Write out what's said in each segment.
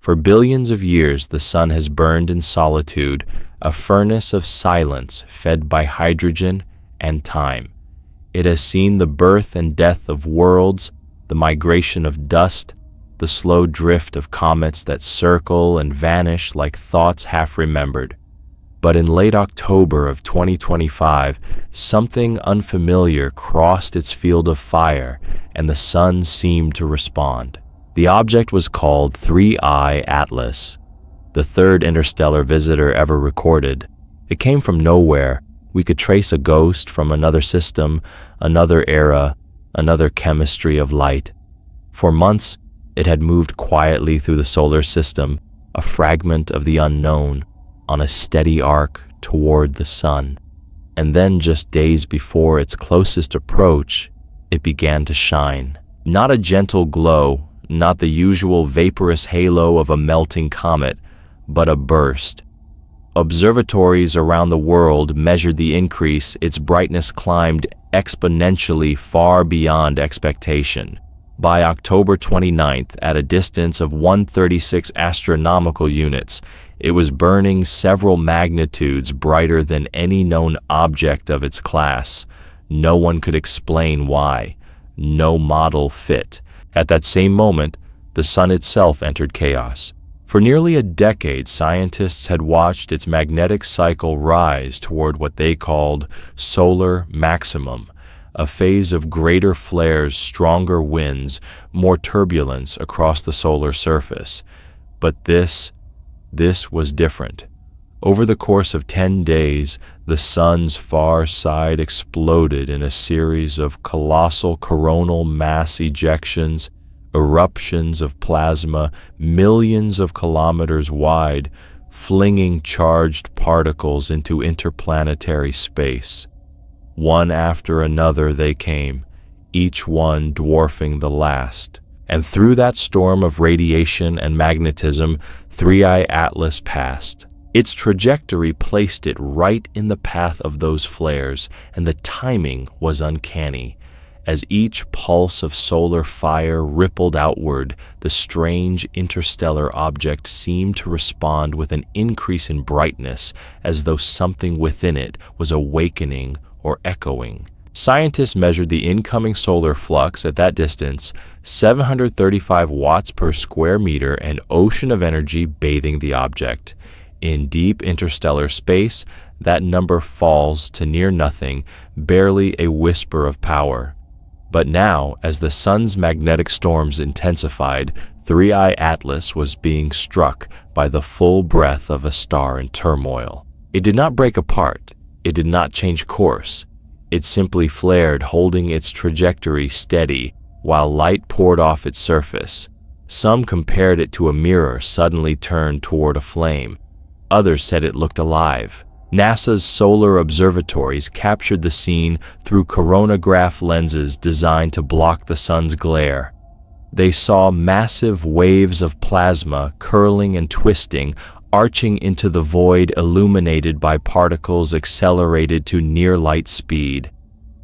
For billions of years, the sun has burned in solitude, a furnace of silence fed by hydrogen and time. It has seen the birth and death of worlds, the migration of dust, the slow drift of comets that circle and vanish like thoughts half remembered. But in late October of 2025, something unfamiliar crossed its field of fire, and the sun seemed to respond. The object was called 3I Atlas, the third interstellar visitor ever recorded. It came from nowhere. We could trace a ghost from another system, another era, another chemistry of light. For months, it had moved quietly through the solar system, a fragment of the unknown, on a steady arc toward the sun. And then, just days before its closest approach, it began to shine. Not a gentle glow, not the usual vaporous halo of a melting comet, but a burst. Observatories around the world measured the increase. Its brightness climbed exponentially far beyond expectation. By October 29th, at a distance of 136 astronomical units, it was burning several magnitudes brighter than any known object of its class. No one could explain why. No model fit. At that same moment, the sun itself entered chaos. For nearly a decade, scientists had watched its magnetic cycle rise toward what they called solar maximum, a phase of greater flares, stronger winds, more turbulence across the solar surface. But this was different. Over the course of 10 days, the sun's far side exploded in a series of colossal coronal mass ejections, eruptions of plasma millions of kilometers wide, flinging charged particles into interplanetary space. One after another they came, each one dwarfing the last. And through that storm of radiation and magnetism, 3I Atlas passed. Its trajectory placed it right in the path of those flares, and the timing was uncanny. As each pulse of solar fire rippled outward, the strange interstellar object seemed to respond with an increase in brightness, as though something within it was awakening or echoing. Scientists measured the incoming solar flux at that distance, 735 watts per square meter, an ocean of energy bathing the object. In deep interstellar space, that number falls to near nothing, barely a whisper of power. But now, as the sun's magnetic storms intensified, 3I Atlas was being struck by the full breath of a star in turmoil. It did not break apart. It did not change course. It simply flared, holding its trajectory steady, while light poured off its surface. Some compared it to a mirror suddenly turned toward a flame. Others said it looked alive. NASA's solar observatories captured the scene through coronagraph lenses designed to block the sun's glare. They saw massive waves of plasma curling and twisting, arching into the void, illuminated by particles accelerated to near light speed.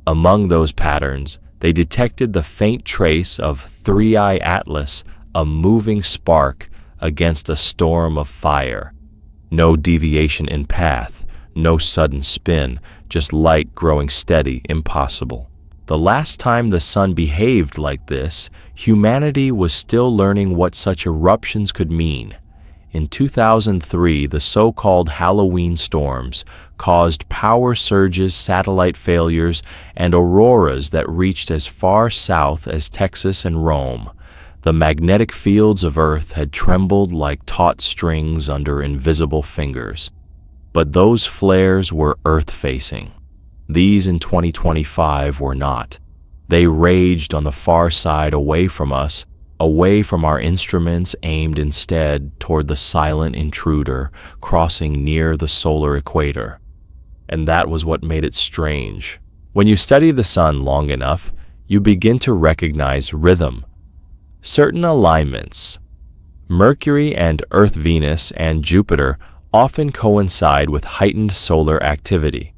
Among those patterns, they detected the faint trace of 3I Atlas, a moving spark against a storm of fire. No deviation in path, no sudden spin, just light growing steady, impossible. The last time the sun behaved like this, humanity was still learning what such eruptions could mean. In 2003, the so-called Halloween storms caused power surges, satellite failures, and auroras that reached as far south as Texas and Rome. The magnetic fields of Earth had trembled like taut strings under invisible fingers. But those flares were Earth-facing. These in 2025 were not. They raged on the far side, away from us, away from our instruments, aimed instead toward the silent intruder crossing near the solar equator. And that was what made it strange. When you study the sun long enough, you begin to recognize rhythm. Certain alignments. Mercury and Earth, Venus, and Jupiter often coincide with heightened solar activity.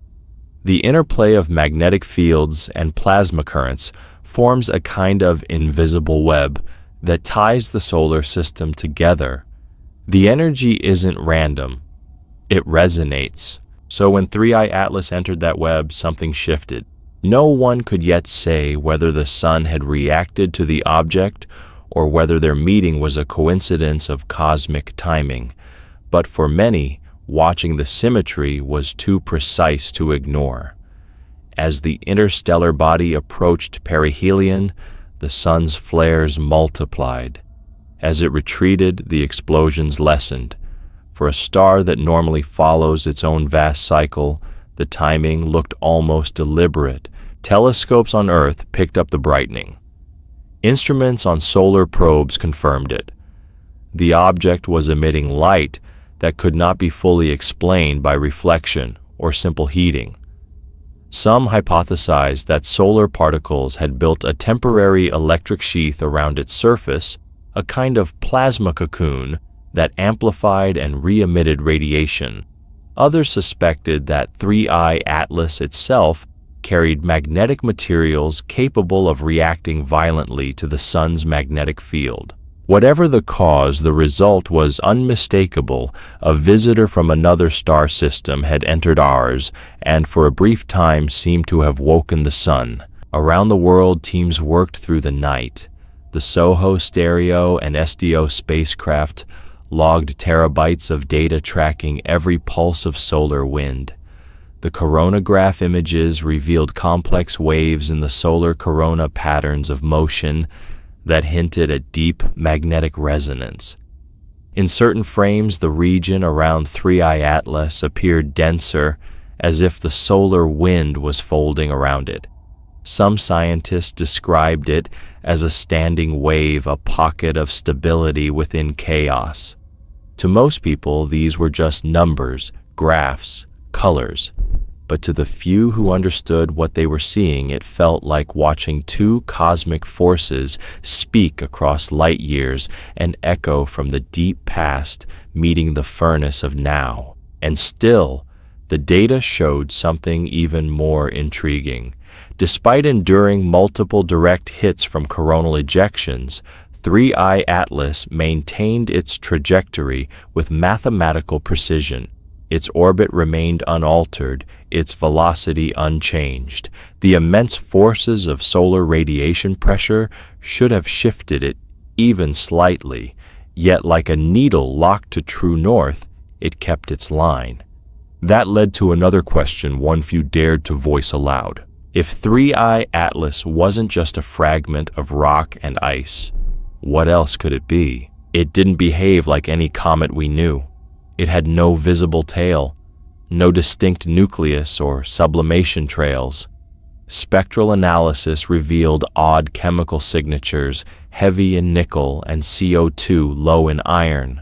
The interplay of magnetic fields and plasma currents forms a kind of invisible web that ties the solar system together. The energy isn't random, it resonates. So when 3i Atlas entered that web, something shifted. No one could yet say whether the sun had reacted to the object or whether their meeting was a coincidence of cosmic timing. But for many, watching the symmetry was too precise to ignore. As the interstellar body approached perihelion, the sun's flares multiplied. As it retreated, the explosions lessened. For a star that normally follows its own vast cycle, the timing looked almost deliberate. Telescopes on Earth picked up the brightening. Instruments on solar probes confirmed it. The object was emitting light that could not be fully explained by reflection or simple heating. Some hypothesized that solar particles had built a temporary electric sheath around its surface, a kind of plasma cocoon that amplified and re-emitted radiation. Others suspected that 3i Atlas itself carried magnetic materials capable of reacting violently to the sun's magnetic field. Whatever the cause, the result was unmistakable. A visitor from another star system had entered ours and for a brief time seemed to have woken the sun. Around the world, teams worked through the night. The SOHO Stereo and SDO spacecraft logged terabytes of data tracking every pulse of solar wind. The coronagraph images revealed complex waves in the solar corona patterns of motion that hinted at deep magnetic resonance. In certain frames, the region around 3i Atlas appeared denser, as if the solar wind was folding around it. Some scientists described it as a standing wave, a pocket of stability within chaos. To most people, these were just numbers, graphs, colors. But to the few who understood what they were seeing, it felt like watching two cosmic forces speak across light years and echo from the deep past, meeting the furnace of now. And still, the data showed something even more intriguing. Despite enduring multiple direct hits from coronal ejections, 3i Atlas maintained its trajectory with mathematical precision. Its orbit remained unaltered, its velocity unchanged. The immense forces of solar radiation pressure should have shifted it even slightly, yet like a needle locked to true north, it kept its line. That led to another question one few dared to voice aloud. If 3i Atlas wasn't just a fragment of rock and ice, what else could it be? It didn't behave like any comet we knew. It had no visible tail, no distinct nucleus or sublimation trails. Spectral analysis revealed odd chemical signatures, heavy in nickel and CO2 low in iron.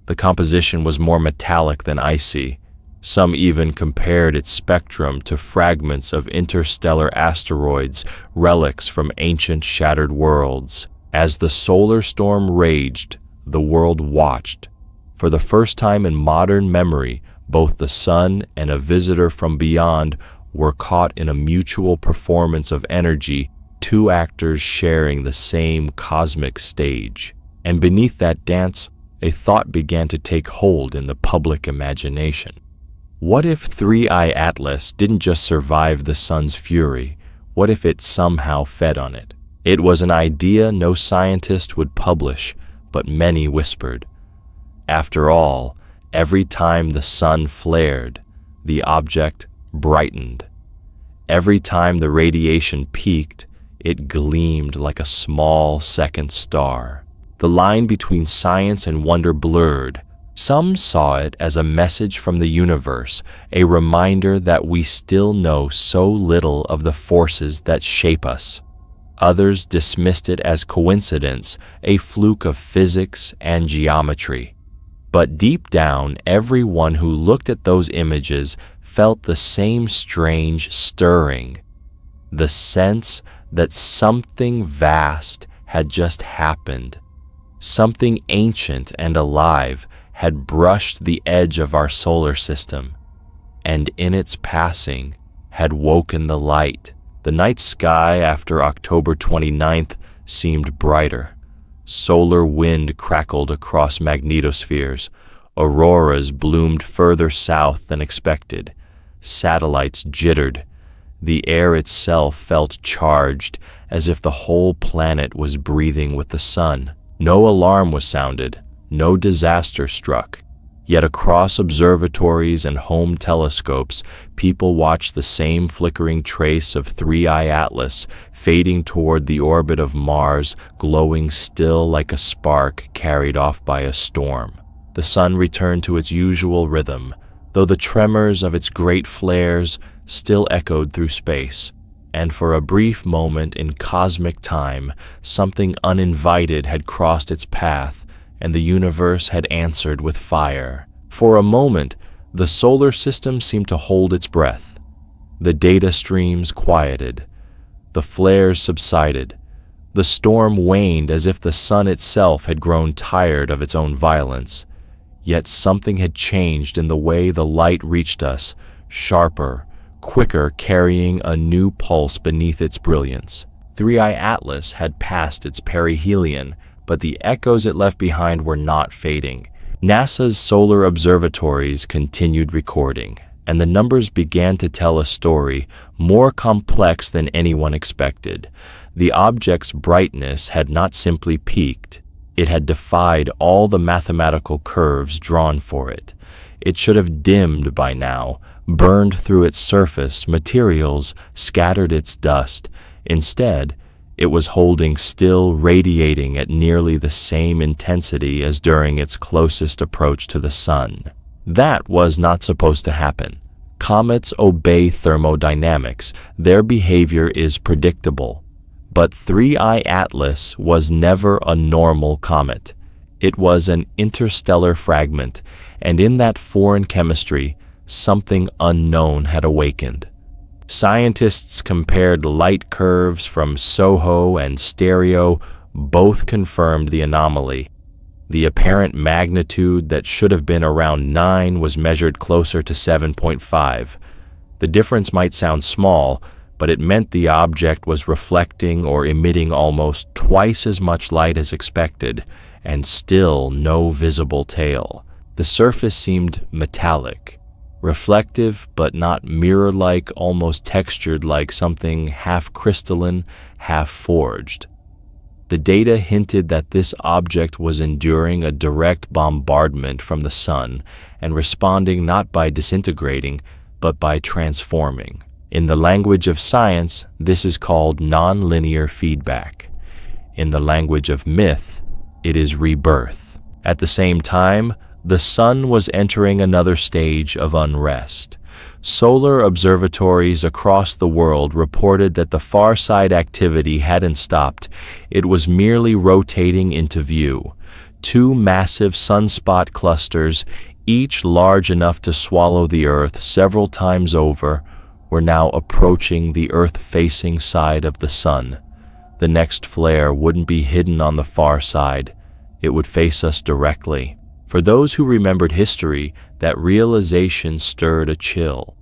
The composition was more metallic than icy. Some even compared its spectrum to fragments of interstellar asteroids, relics from ancient shattered worlds. As the solar storm raged, the world watched. For the first time in modern memory, both the sun and a visitor from beyond were caught in a mutual performance of energy, two actors sharing the same cosmic stage. And beneath that dance, a thought began to take hold in the public imagination. What if 3i Atlas didn't just survive the sun's fury? What if it somehow fed on it? It was an idea no scientist would publish, but many whispered. After all, every time the sun flared, the object brightened. Every time the radiation peaked, it gleamed like a small second star. The line between science and wonder blurred. Some saw it as a message from the universe, a reminder that we still know so little of the forces that shape us. Others dismissed it as coincidence, a fluke of physics and geometry. But deep down, everyone who looked at those images felt the same strange stirring, the sense that something vast had just happened. Something ancient and alive had brushed the edge of our solar system, and in its passing had woken the light. The night sky after October 29th seemed brighter, Solar wind crackled across magnetospheres. Auroras bloomed further south than expected. Satellites jittered. The air itself felt charged, as if the whole planet was breathing with the sun. No alarm was sounded. No disaster struck. Yet across observatories and home telescopes, people watched the same flickering trace of 3I Atlas fading toward the orbit of Mars, glowing still like a spark carried off by a storm. The sun returned to its usual rhythm, though the tremors of its great flares still echoed through space. And for a brief moment in cosmic time, something uninvited had crossed its path, and the universe had answered with fire. For a moment, the solar system seemed to hold its breath. The data streams quieted. The flares subsided. The storm waned as if the sun itself had grown tired of its own violence. Yet something had changed in the way the light reached us, sharper, quicker, carrying a new pulse beneath its brilliance. 3I Atlas had passed its perihelion, but the echoes it left behind were not fading. NASA's solar observatories continued recording, and the numbers began to tell a story more complex than anyone expected. The object's brightness had not simply peaked. It had defied all the mathematical curves drawn for it. It should have dimmed by now, burned through its surface materials, scattered its dust. Instead, it was holding still, radiating at nearly the same intensity as during its closest approach to the sun. That was not supposed to happen. Comets obey thermodynamics. Their behavior is predictable. But 3I Atlas was never a normal comet. It was an interstellar fragment, and in that foreign chemistry, something unknown had awakened. Scientists compared light curves from SOHO and stereo. Both confirmed the anomaly. The apparent magnitude that should have been around 9 was measured closer to 7.5. The difference might sound small, but it meant the object was reflecting or emitting almost twice as much light as expected, and still no visible tail. The surface seemed metallic, reflective but not mirror-like, almost textured like something half crystalline, half forged. The data hinted that this object was enduring a direct bombardment from the sun and responding not by disintegrating, but by transforming. In the language of science, this is called nonlinear feedback. In the language of myth, it is rebirth. At the same time, the sun was entering another stage of unrest. Solar observatories across the world reported that the far-side activity hadn't stopped. It was merely rotating into view. 2 massive sunspot clusters, each large enough to swallow the Earth several times over, were now approaching the Earth-facing side of the sun. The next flare wouldn't be hidden on the far side. It would face us directly. For those who remembered history, that realization stirred a chill.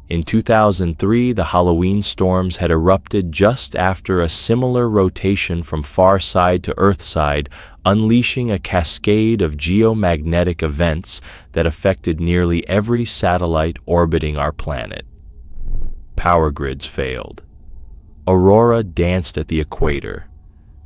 In 2003, the Halloween storms had erupted just after a similar rotation from far side to Earth side, unleashing a cascade of geomagnetic events that affected nearly every satellite orbiting our planet. Power grids failed. Aurora danced at the equator.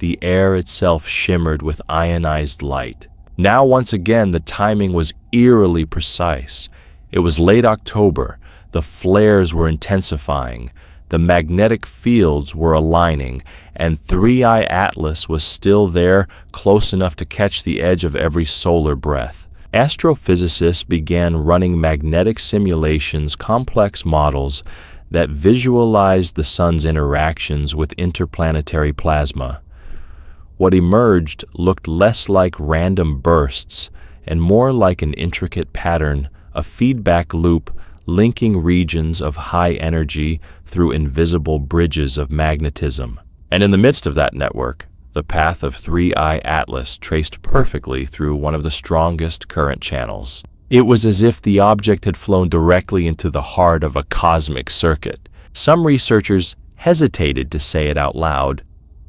The air itself shimmered with ionized light. Now, once again, the timing was eerily precise. It was late October. The flares were intensifying. The magnetic fields were aligning, and 3I Atlas was still there, close enough to catch the edge of every solar breath. Astrophysicists began running magnetic simulations, complex models that visualized the sun's interactions with interplanetary plasma. What emerged looked less like random bursts and more like an intricate pattern, a feedback loop linking regions of high energy through invisible bridges of magnetism. And in the midst of that network, the path of 3I Atlas traced perfectly through one of the strongest current channels. It was as if the object had flown directly into the heart of a cosmic circuit. Some researchers hesitated to say it out loud,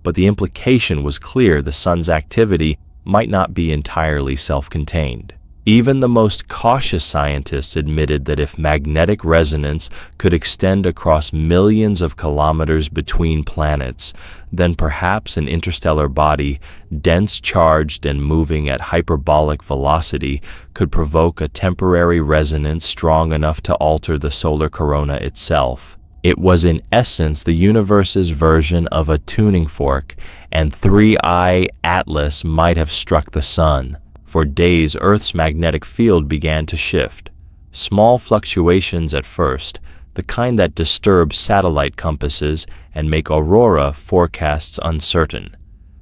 but the implication was clear: the sun's activity might not be entirely self-contained. Even the most cautious scientists admitted that if magnetic resonance could extend across millions of kilometers between planets, then perhaps an interstellar body, dense, charged, and moving at hyperbolic velocity, could provoke a temporary resonance strong enough to alter the solar corona itself. It was in essence the universe's version of a tuning fork, and 3I Atlas might have struck the sun. For days, Earth's magnetic field began to shift. Small fluctuations at first, the kind that disturb satellite compasses and make aurora forecasts uncertain.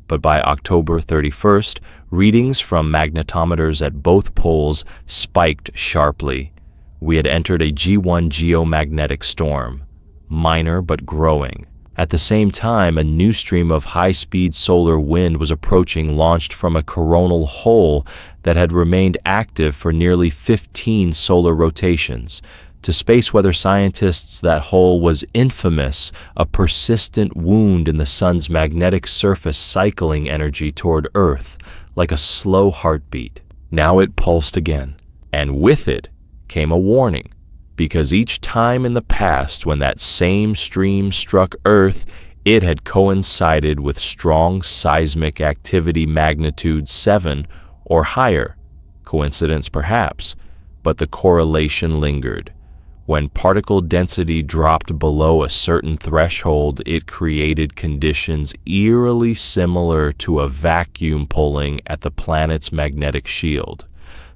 But by October 31st, readings from magnetometers at both poles spiked sharply. We had entered a G1 geomagnetic storm, minor but growing. At the same time, a new stream of high-speed solar wind was approaching, launched from a coronal hole that had remained active for nearly 15 solar rotations. To space weather scientists, that hole was infamous, a persistent wound in the sun's magnetic surface cycling energy toward Earth, like a slow heartbeat. Now it pulsed again, and with it came a warning. Because each time in the past when that same stream struck Earth, it had coincided with strong seismic activity magnitude 7 or higher. Coincidence perhaps, but the correlation lingered. When particle density dropped below a certain threshold, it created conditions eerily similar to a vacuum pulling at the planet's magnetic shield.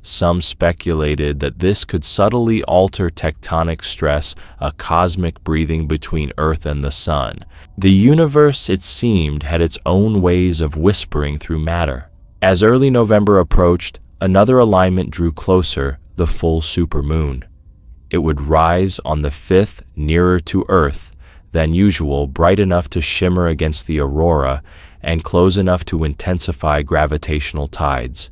Some speculated that this could subtly alter tectonic stress, a cosmic breathing between Earth and the sun. The universe, it seemed, had its own ways of whispering through matter. As early November approached, another alignment drew closer, the full supermoon. It would rise on the 5th, nearer to Earth than usual, bright enough to shimmer against the aurora, and close enough to intensify gravitational tides.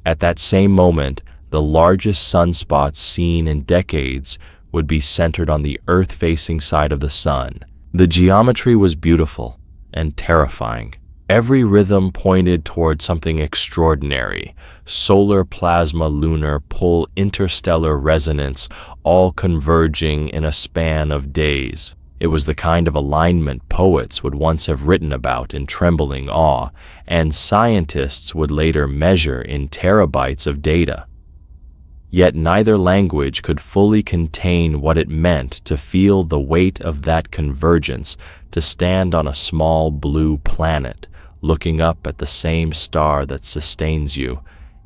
At that same moment, the largest sunspots seen in decades would be centered on the Earth-facing side of the sun. The geometry was beautiful and terrifying. Every rhythm pointed toward something extraordinary: solar plasma, lunar pull, interstellar resonance, all converging in a span of days. It was the kind of alignment poets would once have written about in trembling awe, and scientists would later measure in terabytes of data. Yet neither language could fully contain what it meant to feel the weight of that convergence, to stand on a small blue planet, looking up at the same star that sustains you,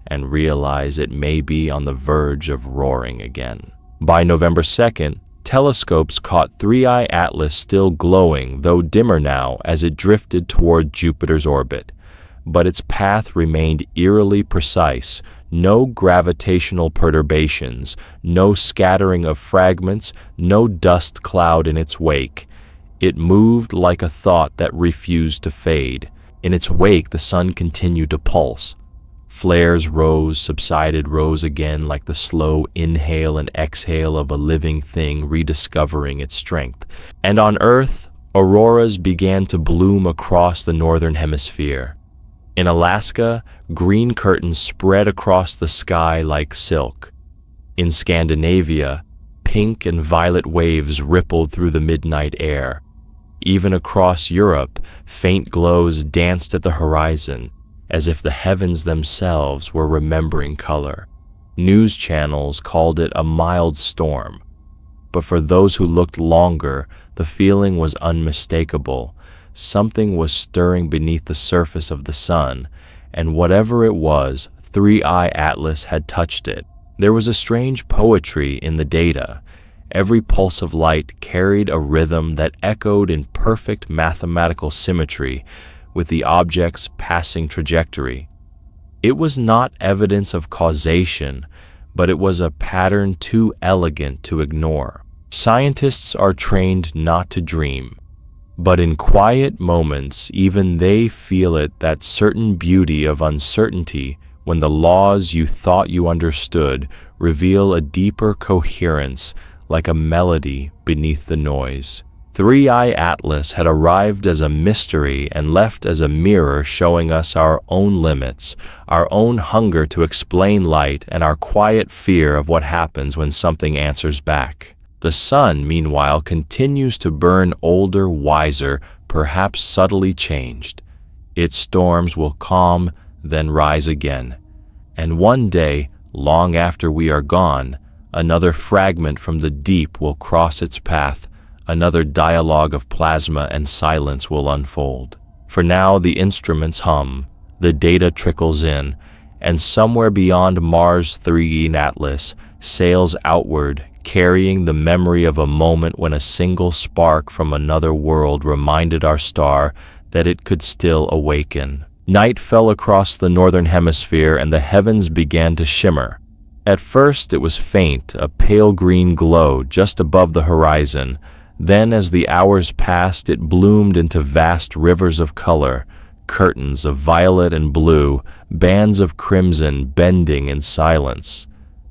and realize it may be on the verge of roaring again. By November 2nd, telescopes caught 3I Atlas still glowing, though dimmer now, as it drifted toward Jupiter's orbit. But its path remained eerily precise: no gravitational perturbations, no scattering of fragments, no dust cloud in its wake. It moved like a thought that refused to fade. In its wake, the sun continued to pulse. Flares rose, subsided, rose again, like the slow inhale and exhale of a living thing rediscovering its strength. And on Earth, auroras began to bloom across the northern hemisphere. In Alaska, green curtains spread across the sky like silk. In Scandinavia, pink and violet waves rippled through the midnight air. Even across Europe, faint glows danced at the horizon, as if the heavens themselves were remembering color. News channels called it a mild storm, but for those who looked longer, the feeling was unmistakable. Something was stirring beneath the surface of the sun, and whatever it was, 3I Atlas had touched it. There was a strange poetry in the data. Every pulse of light carried a rhythm that echoed in perfect mathematical symmetry with the object's passing trajectory. It was not evidence of causation, but it was a pattern too elegant to ignore. Scientists are trained not to dream, but in quiet moments even they feel it, that certain beauty of uncertainty, when the laws you thought you understood reveal a deeper coherence, like a melody beneath the noise. 3i Atlas had arrived as a mystery and left as a mirror showing us our own limits, our own hunger to explain light, and our quiet fear of what happens when something answers back. The sun, meanwhile, continues to burn older, wiser, perhaps subtly changed. Its storms will calm, then rise again. And one day, long after we are gone, another fragment from the deep will cross its path. Another dialogue of plasma and silence will unfold. For now, the instruments hum, the data trickles in, and somewhere beyond Mars 3i Atlas sails outward, carrying the memory of a moment when a single spark from another world reminded our star that it could still awaken. Night fell across the northern hemisphere and the heavens began to shimmer. At first it was faint, a pale green glow just above the horizon. Then, as the hours passed, it bloomed into vast rivers of color, curtains of violet and blue, bands of crimson bending in silence.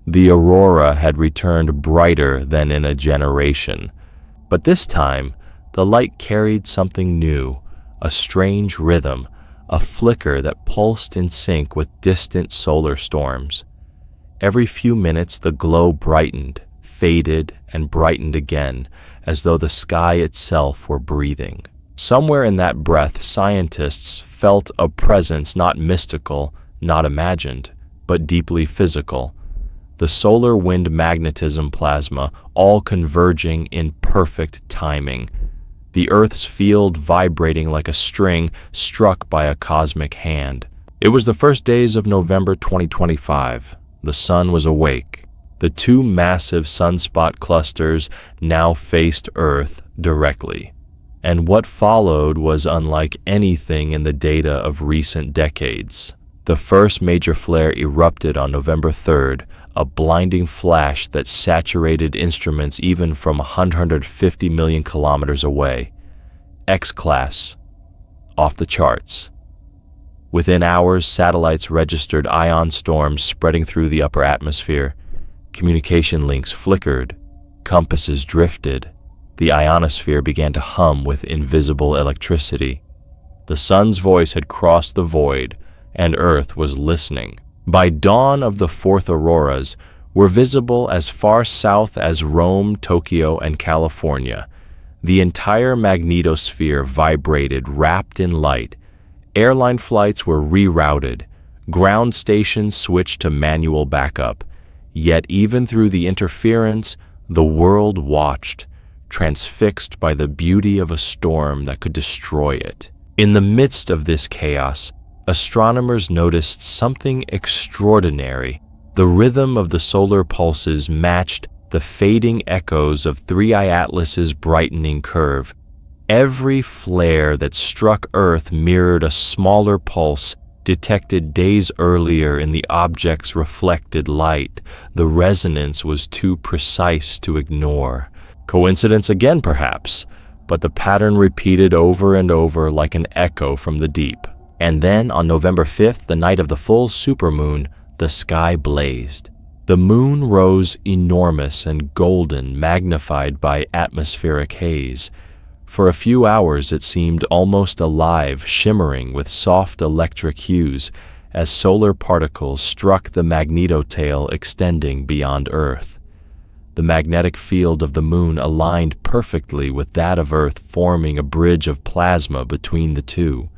The aurora had returned brighter than in a generation. But this time, the light carried something new, a strange rhythm, a flicker that pulsed in sync with distant solar storms. Every few minutes the glow brightened, faded, and brightened again, as though the sky itself were breathing. Somewhere in that breath, scientists felt a presence not mystical, not imagined, but deeply physical. The solar wind magnetism plasma, all converging in perfect timing. The Earth's field vibrating like a string struck by a cosmic hand. It was the first days of November 2025. The sun was awake. The two massive sunspot clusters now faced Earth directly. And what followed was unlike anything in the data of recent decades. The first major flare erupted on November 3rd, a blinding flash that saturated instruments even from 150 million kilometers away. X-class, off the charts. Within hours, satellites registered ion storms spreading through the upper atmosphere. Communication links flickered, compasses drifted. The ionosphere began to hum with invisible electricity. The sun's voice had crossed the void, and Earth was listening. By dawn of the fourth auroras were visible as far south as Rome, Tokyo, and California. The entire magnetosphere vibrated, wrapped in light. Airline flights were rerouted. Ground stations switched to manual backup. Yet even through the interference, the world watched, transfixed by the beauty of a storm that could destroy it. In the midst of this chaos, astronomers noticed something extraordinary. The rhythm of the solar pulses matched the fading echoes of 3i Atlas's brightening curve. Every flare that struck Earth mirrored a smaller pulse detected days earlier in the object's reflected light. The resonance was too precise to ignore. Coincidence again, perhaps, but the pattern repeated over and over like an echo from the deep. And then, on November 5th, the night of the full supermoon, the sky blazed. The moon rose enormous and golden, magnified by atmospheric haze. For a few hours it seemed almost alive, shimmering with soft electric hues as solar particles struck the magnetotail extending beyond Earth. The magnetic field of the moon aligned perfectly with that of Earth, forming a bridge of plasma between the two.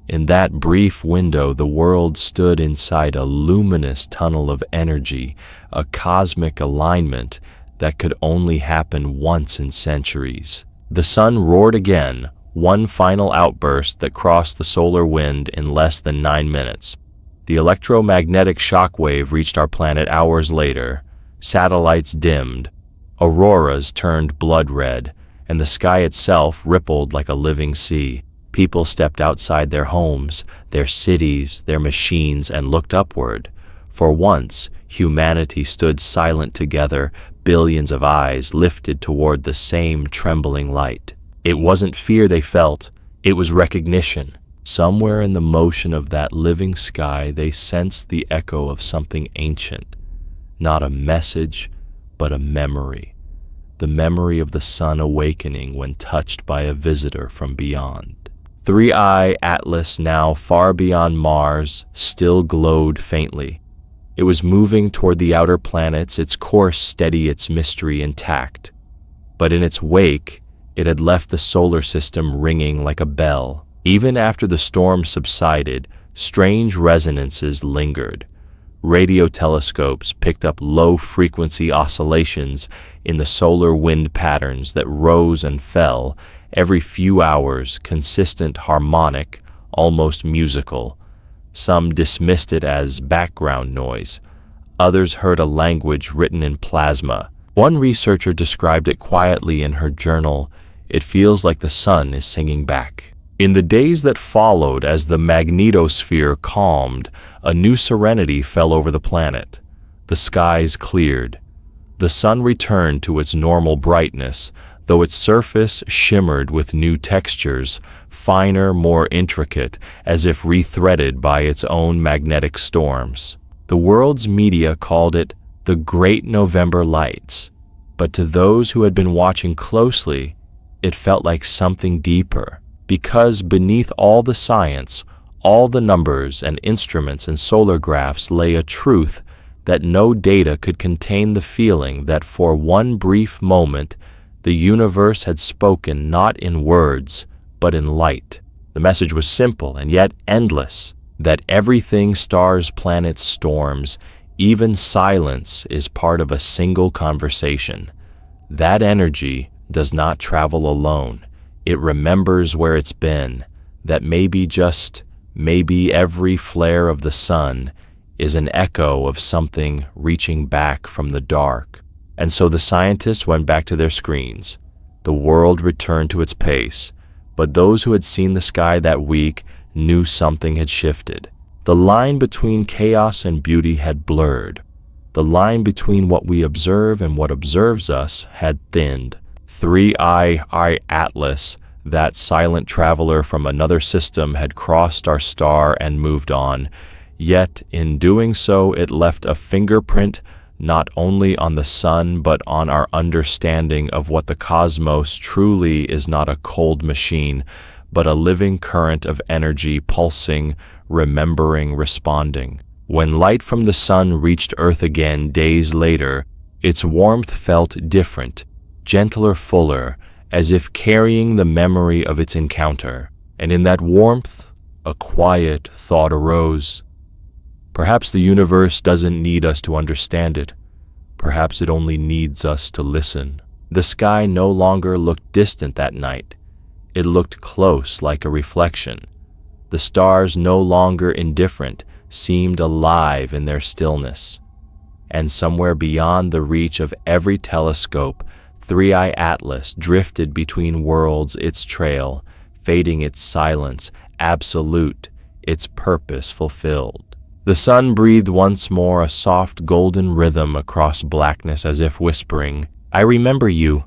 In that brief window, the world stood inside a luminous tunnel of energy, a cosmic alignment that could only happen once in centuries. The sun roared again, one final outburst that crossed the solar wind in less than 9 minutes. The electromagnetic shock wave reached our planet hours later. Satellites dimmed, auroras turned blood red, and the sky itself rippled like a living sea. People stepped outside their homes, their cities, their machines, and looked upward. For once, humanity stood silent together, billions of eyes lifted toward the same trembling light. It wasn't fear they felt, it was recognition. Somewhere in the motion of that living sky, they sensed the echo of something ancient. Not a message, but a memory. the memory of the sun awakening when touched by a visitor from beyond. 3I Atlas, now far beyond Mars, still glowed faintly. It was moving toward the outer planets, its course steady, its mystery intact. But in its wake, it had left the solar system ringing like a bell. Even after the storm subsided, strange resonances lingered. Radio telescopes picked up low-frequency oscillations in the solar wind patterns that rose and fell every few hours, consistent, harmonic, almost musical. Some dismissed it as background noise. Others heard a language written in plasma. One researcher described it quietly in her journal. It feels like the sun is singing back. In the days that followed, as the magnetosphere calmed, a new serenity fell over the planet. The skies cleared. The sun returned to its normal brightness, though its surface shimmered with new textures, finer, more intricate, as if rethreaded by its own magnetic storms. The world's media called it the Great November Lights, but to those who had been watching closely, it felt like something deeper. Because beneath all the science, all the numbers and instruments and solar graphs lay a truth that no data could contain, the feeling that for one brief moment the universe had spoken not in words, but in light. The message was simple and yet endless, that everything, stars, planets, storms, even silence, is part of a single conversation. That energy does not travel alone. It remembers where it's been, that maybe every flare of the sun is an echo of something reaching back from the dark. And so the scientists went back to their screens. The world returned to its pace, but those who had seen the sky that week knew something had shifted. The line between chaos and beauty had blurred. The line between what we observe and what observes us had thinned. 3I Atlas, that silent traveler from another system, had crossed our star and moved on. Yet, in doing so, it left a fingerprint not only on the sun but on our understanding of what the cosmos truly is: not a cold machine, but a living current of energy, pulsing, remembering, responding. When light from the sun reached Earth again days later, its warmth felt different, gentler, fuller, as if carrying the memory of its encounter. And in that warmth, a quiet thought arose. Perhaps the universe doesn't need us to understand it. Perhaps it only needs us to listen. The sky no longer looked distant that night. It looked close, like a reflection. The stars, no longer indifferent, seemed alive in their stillness. And somewhere beyond the reach of every telescope, 3I Atlas drifted between worlds, its trail, fading, its silence, absolute, its purpose fulfilled. The sun breathed once more, a soft golden rhythm across blackness, as if whispering, "I remember you."